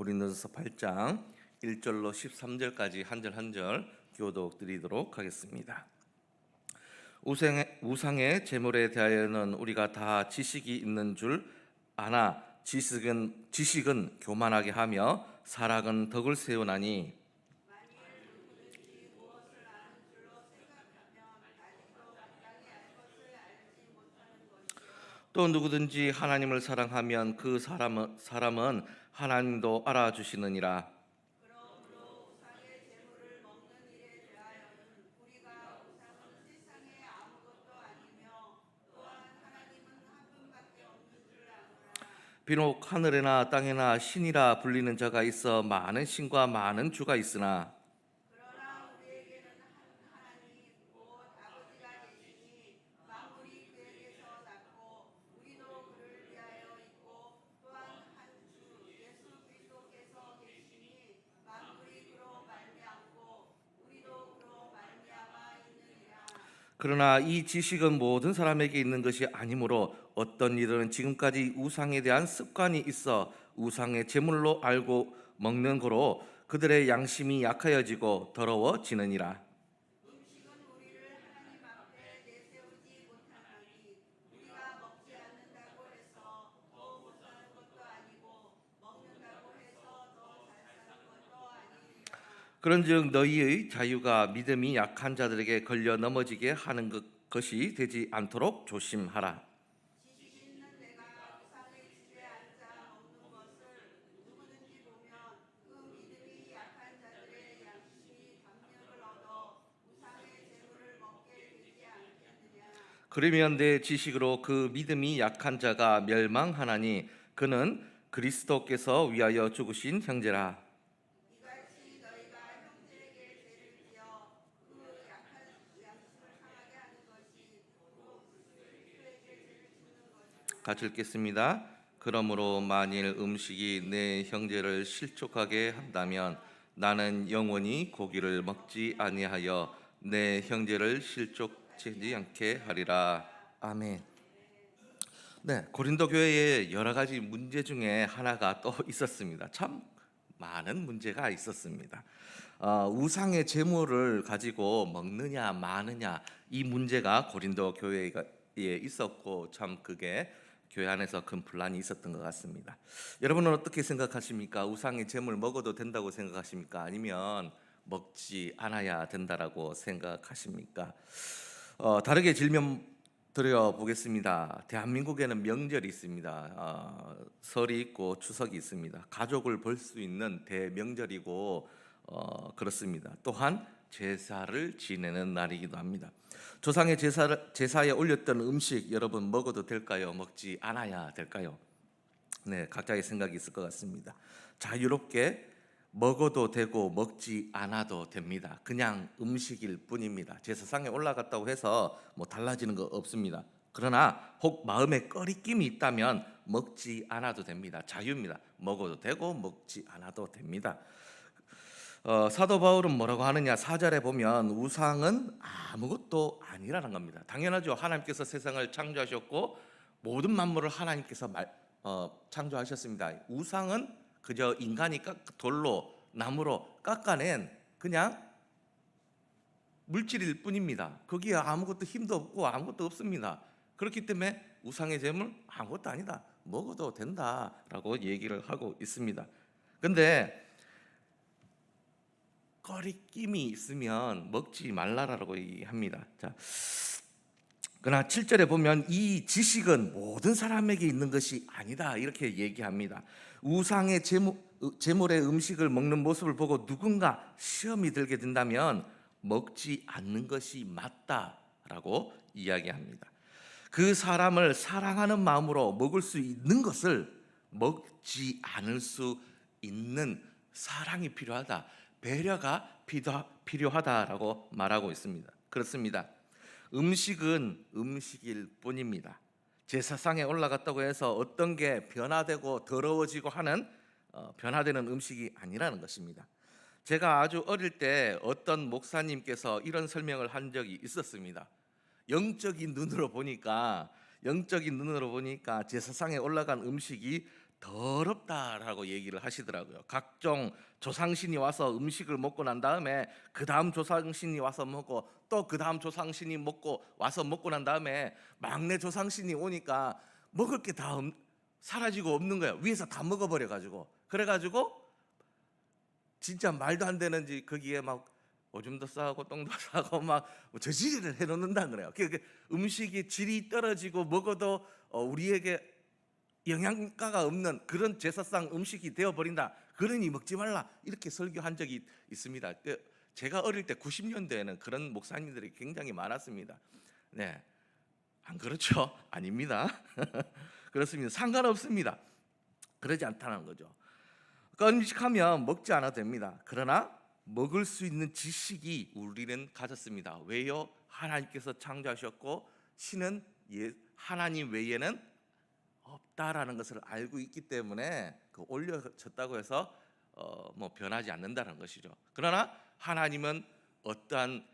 고린도전서 8장 1절로 13절까지 한 절 한 절 교독 드리도록 하겠습니다. 우상의 제물에 대하여는 우리가 다 지식이 있는 줄 아나 지식은 교만하게 하며 사랑은 덕을 세우나니 또 누구든지 하나님을 사랑하면 그 사람은 하나님도 알아주시느니라. 비록 하늘에나 땅에나 신이라 불리는 자가 있어 많은 신과 많은 주가 있으나 그러나 이 지식은 모든 사람에게 있는 것이 아니므로 어떤 이들은 지금까지 우상에 대한 습관이 있어 우상의 제물로 알고 먹는 거로 그들의 양심이 약하여지고 더러워지느니라. 그런즉 너희의 자유가 믿음이 약한 자들에게 걸려 넘어지게 하는 것이 되지 않도록 조심하라. 그러면 내 지식으로 그 믿음이 약한 자가 멸망하나니 그는 그리스도께서 위하여 죽으신 형제라. 같이 읽겠습니다. 그러므로 만일 음식이 내 형제를 실족하게 한다면 나는 영원히 고기를 먹지 아니하여 내 형제를 실족하지 않게 하리라. 아멘. 네, 고린도 교회에 여러 가지 문제 중에 하나가 또 있었습니다. 참 많은 문제가 있었습니다. 우상의 제물을 가지고 먹느냐 마느냐 이 문제가 고린도 교회에 있었고 참 그게 교회 안에서 큰 분란이 있었던 것 같습니다. 여러분은 어떻게 생각하십니까? 우상의 제물 먹어도 된다고 생각하십니까? 아니면 먹지 않아야 된다라고 생각하십니까? 다르게 질문 드려보겠습니다. 대한민국에는 명절이 있습니다. 설이 있고 추석이 있습니다. 가족을 볼 수 있는 대명절이고 그렇습니다. 또한 제사를 지내는 날이기도 합니다. 조상의 제사에 올렸던 음식 여러분 먹어도 될까요? 먹지 않아야 될까요? 네, 각자의 생각이 있을 것 같습니다. 자유롭게 먹어도 되고 먹지 않아도 됩니다. 그냥 음식일 뿐입니다. 제사상에 올라갔다고 해서 뭐 달라지는 거 없습니다. 그러나 혹 마음에 꺼리낌이 있다면 먹지 않아도 됩니다. 자유입니다. 먹어도 되고 먹지 않아도 됩니다. 사도 바울은 뭐라고 하느냐? 4절에 보면 우상은 아무것도 아니라는 겁니다. 당연하죠. 하나님께서 세상을 창조하셨고 모든 만물을 하나님께서 창조하셨습니다. 우상은 그저 인간이 돌로 나무로 깎아낸 그냥 물질일 뿐입니다. 거기에 아무것도 힘도 없고 아무것도 없습니다. 그렇기 때문에 우상의 제물 아무것도 아니다. 먹어도 된다라고 얘기를 하고 있습니다. 근데 꺼리낌이 있으면 먹지 말라라고 얘기합니다. 자, 그러나 7절에 보면 이 지식은 모든 사람에게 있는 것이 아니다 이렇게 얘기합니다. 우상의 제물의 음식을 먹는 모습을 보고 누군가 시험이 들게 된다면 먹지 않는 것이 맞다라고 이야기합니다. 그 사람을 사랑하는 마음으로 먹을 수 있는 것을 먹지 않을 수 있는 사랑이 필요하다. 배려가 필요하다라고 말하고 있습니다. 그렇습니다. 음식은 음식일 뿐입니다. 제사상에 올라갔다고 해서 어떤 게 변화되고 더러워지고 하는 변화되는 음식이 아니라는 것입니다. 제가 아주 어릴 때 어떤 목사님께서 이런 설명을 한 적이 있었습니다. 영적인 눈으로 보니까 제사상에 올라간 음식이 더럽다라고 얘기를 하시더라고요. 각종 조상신이 와서 음식을 먹고 난 다음에 그 다음 조상신이 와서 먹고 또 그 다음 조상신이 먹고 와서 먹고 난 다음에 막내 조상신이 오니까 먹을 게 다 사라지고 없는 거예요. 위에서 다 먹어버려 가지고. 그래가지고 진짜 말도 안 되는지 거기에 막 오줌도 싸고 똥도 싸고 막 저지리를 해놓는다 그래요. 음식이 질이 떨어지고 먹어도 우리에게 영양가가 없는 그런 제사상 음식이 되어버린다. 그러니 먹지 말라. 이렇게 설교한 적이 있습니다. 제가 어릴 때 90년대에는 그런 목사님들이 굉장히 많았습니다. 네, 안 그렇죠? 아닙니다. 그렇습니다. 상관없습니다. 그러지 않다는 거죠. 음식하면 먹지 않아도 됩니다. 그러나 먹을 수 있는 지식이 우리는 가졌습니다. 왜요? 하나님께서 창조하셨고 신은 하나님 외에는 없다라는 것을 알고 있기 때문에 올려졌다고 해서 변하지 않는다는 것이죠. 그러나 하나님은 어떠한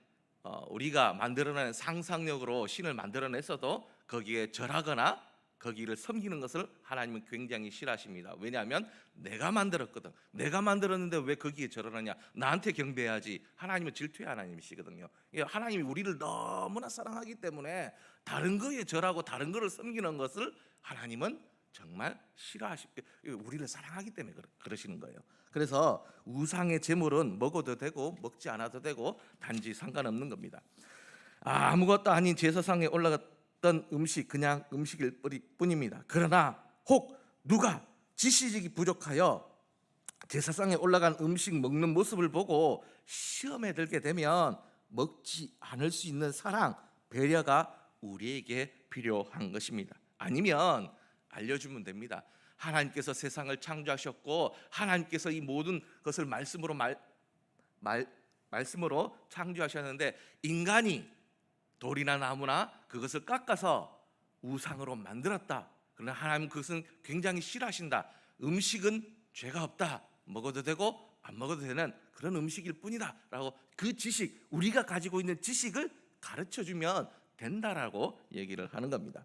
우리가 만들어낸 상상력으로 신을 만들어냈어도 거기에 절하거나 거기를 섬기는 것을 하나님은 굉장히 싫어하십니다. 왜냐하면 내가 만들었거든. 내가 만들었는데 왜 거기에 절하느냐? 나한테 경배해야지. 하나님은 질투의 하나님이시거든요. 하나님이 우리를 너무나 사랑하기 때문에 다른 거에 절하고 다른 거를 섬기는 것을 하나님은 정말 싫어하시고 우리를 사랑하기 때문에 그러시는 거예요. 그래서 우상의 제물은 먹어도 되고 먹지 않아도 되고 단지 상관없는 겁니다. 아무것도 아닌 제사상에 올라갔던 음식 그냥 음식일 뿐입니다. 그러나 혹 누가 지식이 부족하여 제사상에 올라간 음식 먹는 모습을 보고 시험에 들게 되면 먹지 않을 수 있는 사랑, 배려가 우리에게 필요한 것입니다. 아니면 알려주면 됩니다. 하나님께서 세상을 창조하셨고 하나님께서 이 모든 것을 말씀으로 창조하셨는데 인간이 돌이나 나무나 그것을 깎아서 우상으로 만들었다. 그러나 하나님은 그것은 굉장히 싫어하신다. 음식은 죄가 없다. 먹어도 되고 안 먹어도 되는 그런 음식일 뿐이다 라고 그 지식, 우리가 가지고 있는 지식을 가르쳐주면 된다라고 얘기를 하는 겁니다.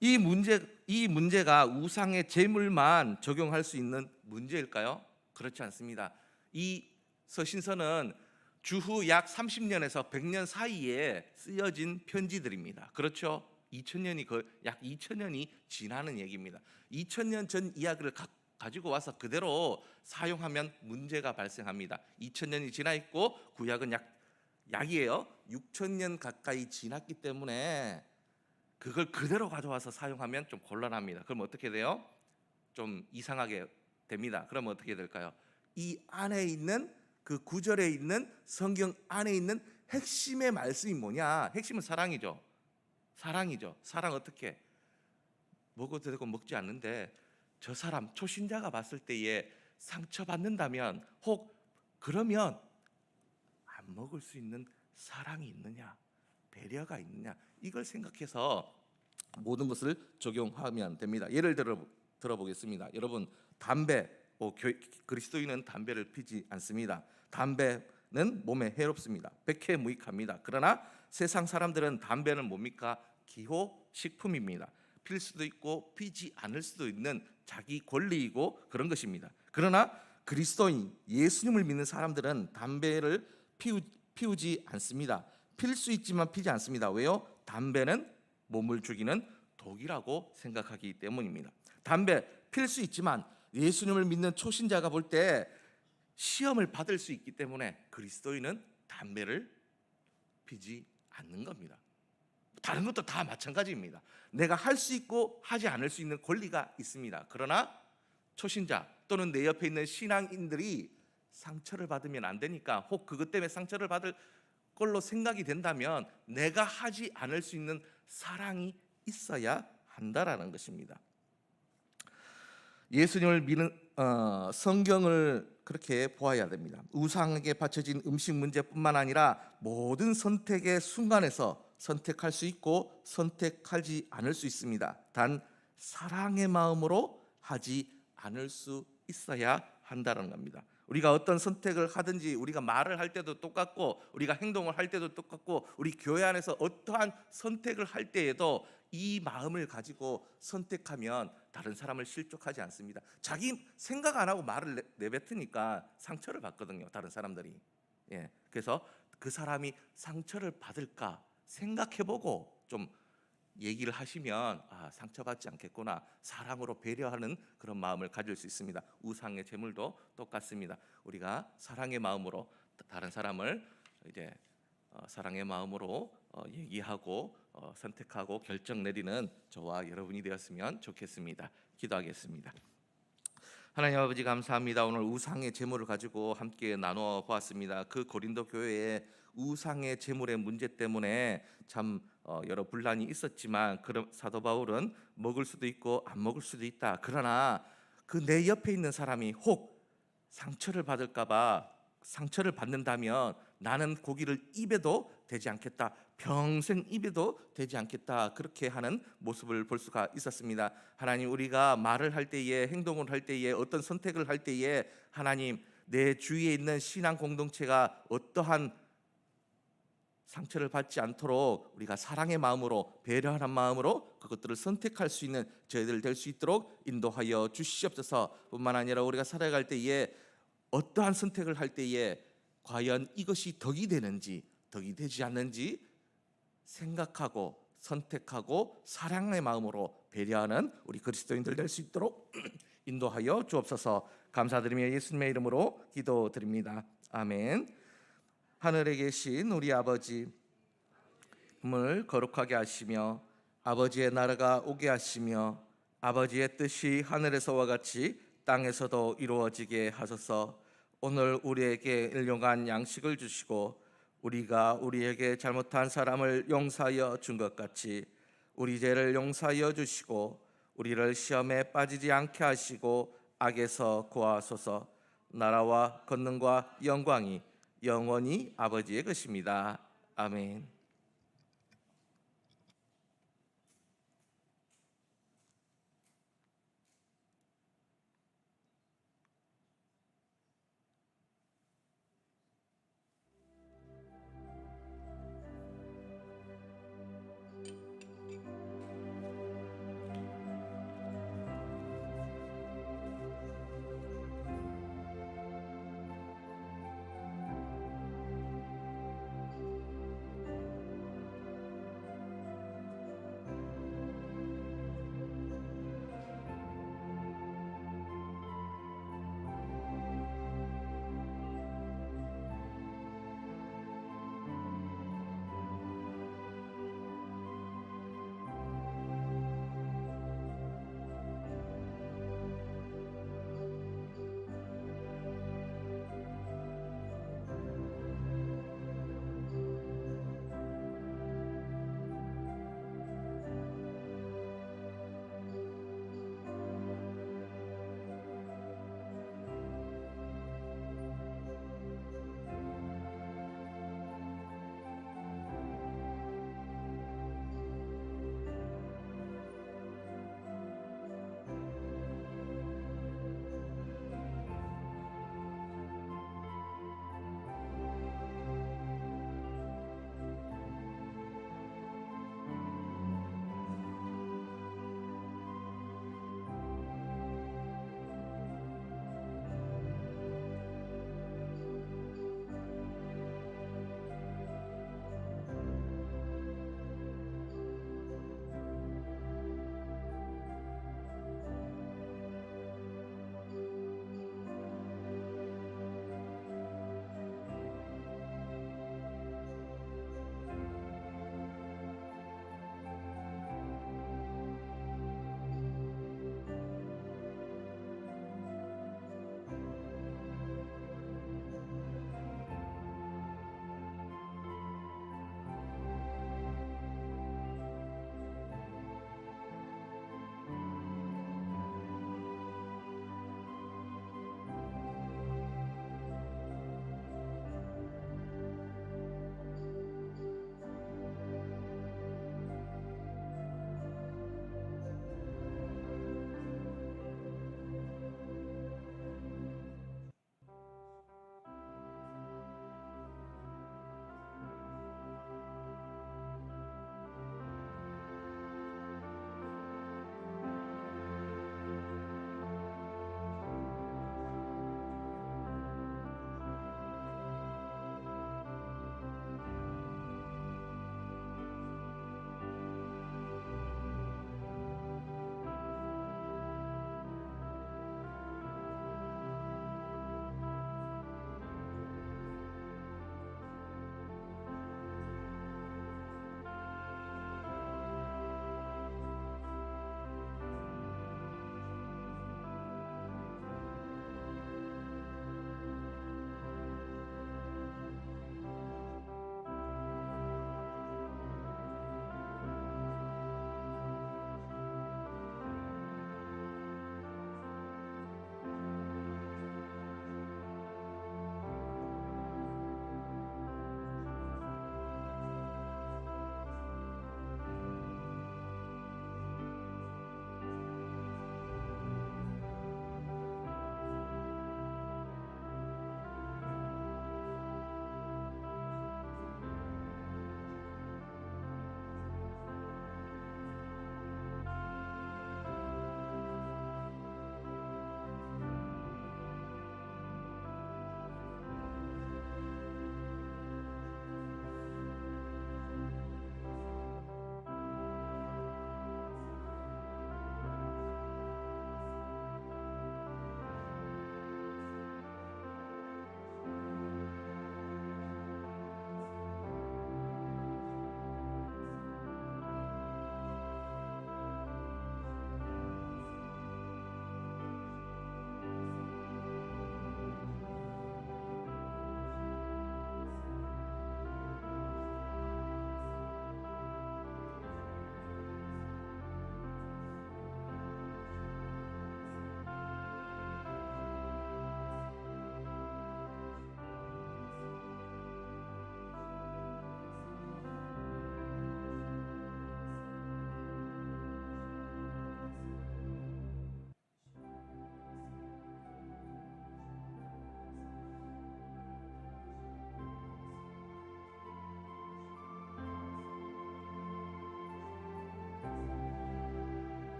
이 문제가 우상의 제물만 적용할 수 있는 문제일까요? 그렇지 않습니다. 이 서신서는 주후 약 30년에서 100년 사이에 쓰여진 편지들입니다. 그렇죠? 2000년이 약 2000년이 지나는 얘기입니다. 2000년 전 이야기를 가지고 와서 그대로 사용하면 문제가 발생합니다. 2000년이 지나 있고 구약은 약이에요. 6000년 가까이 지났기 때문에 그걸 그대로 가져와서 사용하면 좀 곤란합니다. 그럼 어떻게 돼요? 좀 이상하게 됩니다. 그러면 어떻게 될까요? 이 안에 있는 그 구절에 있는 성경 안에 있는 핵심의 말씀이 뭐냐? 핵심은 사랑이죠. 사랑이죠. 사랑 어떻게? 먹어도 되고 먹지 않는데 저 사람 초신자가 봤을 때에 상처받는다면 혹 그러면 안 먹을 수 있는 사랑이 있느냐? 배려가 있느냐? 이걸 생각해서 모든 것을 적용하면 됩니다. 예를 들어보겠습니다. 여러분 담배, 그리스도인은 담배를 피지 않습니다. 담배는 몸에 해롭습니다. 백해무익합니다. 그러나 세상 사람들은 담배는 뭡니까? 기호식품입니다. 필 수도 있고 피지 않을 수도 있는 자기 권리이고 그런 것입니다. 그러나 그리스도인, 예수님을 믿는 사람들은 담배를 피우지 않습니다. 필 수 있지만 피지 않습니다. 왜요? 담배는 몸을 죽이는 독이라고 생각하기 때문입니다. 담배 필 수 있지만 예수님을 믿는 초신자가 볼 때 시험을 받을 수 있기 때문에 그리스도인은 담배를 피지 않는 겁니다. 다른 것도 다 마찬가지입니다. 내가 할 수 있고 하지 않을 수 있는 권리가 있습니다. 그러나 초신자 또는 내 옆에 있는 신앙인들이 상처를 받으면 안 되니까 혹 그것 때문에 상처를 받을 걸로 생각이 된다면 내가 하지 않을 수 있는 사랑이 있어야 한다라는 것입니다. 예수님을 믿는 성경을 그렇게 보아야 됩니다. 우상에게 바쳐진 음식 문제뿐만 아니라 모든 선택의 순간에서 선택할 수 있고 선택하지 않을 수 있습니다. 단 사랑의 마음으로 하지 않을 수 있어야 한다는 겁니다. 우리가 어떤 선택을 하든지 우리가 말을 할 때도 똑같고 우리가 행동을 할 때도 똑같고 우리 교회 안에서 어떠한 선택을 할 때에도 이 마음을 가지고 선택하면 다른 사람을 실족하지 않습니다. 자기 생각 안 하고 말을 내뱉으니까 상처를 받거든요, 다른 사람들이. 예, 그래서 그 사람이 상처를 받을까 생각해보고 좀 얘기를 하시면 상처받지 않겠구나, 사랑으로 배려하는 그런 마음을 가질 수 있습니다. 우상의 제물도 똑같습니다. 우리가 사랑의 마음으로 다른 사람을 이제 사랑의 마음으로 얘기하고 선택하고 결정 내리는 저와 여러분이 되었으면 좋겠습니다. 기도하겠습니다. 하나님 아버지, 감사합니다. 오늘 우상의 제물을 가지고 함께 나눠 보았습니다. 그 고린도 교회에 우상의 제물의 문제 때문에 참 여러 분란이 있었지만, 사도 바울은 먹을 수도 있고 안 먹을 수도 있다. 그러나 그 내 옆에 있는 사람이 혹 상처를 받을까봐, 상처를 받는다면 나는 고기를 입에도 대지 않겠다, 평생 입에도 대지 않겠다, 그렇게 하는 모습을 볼 수가 있었습니다. 하나님, 우리가 말을 할 때에, 행동을 할 때에, 어떤 선택을 할 때에 하나님, 내 주위에 있는 신앙 공동체가 어떠한 상처를 받지 않도록 우리가 사랑의 마음으로, 배려하는 마음으로 그것들을 선택할 수 있는 저희들 될 수 있도록 인도하여 주시옵소서. 뿐만 아니라 우리가 살아갈 때에 어떠한 선택을 할 때에 과연 이것이 덕이 되는지 덕이 되지 않는지 생각하고 선택하고 사랑의 마음으로 배려하는 우리 그리스도인들 될 수 있도록 인도하여 주옵소서. 감사드리며 예수님의 이름으로 기도드립니다. 아멘. 하늘에 계신 우리 아버지, 을 거룩하게 하시며 아버지의 나라가 오게 하시며 아버지의 뜻이 하늘에서와 같이 땅에서도 이루어지게 하소서. 오늘 우리에게 일용할 양식을 주시고 우리가 우리에게 잘못한 사람을 용서하여 준 것 같이 우리 죄를 용서하여 주시고 우리를 시험에 빠지지 않게 하시고 악에서 구하소서. 나라와 권능과 영광이 영원히 아버지의 것입니다. 아멘.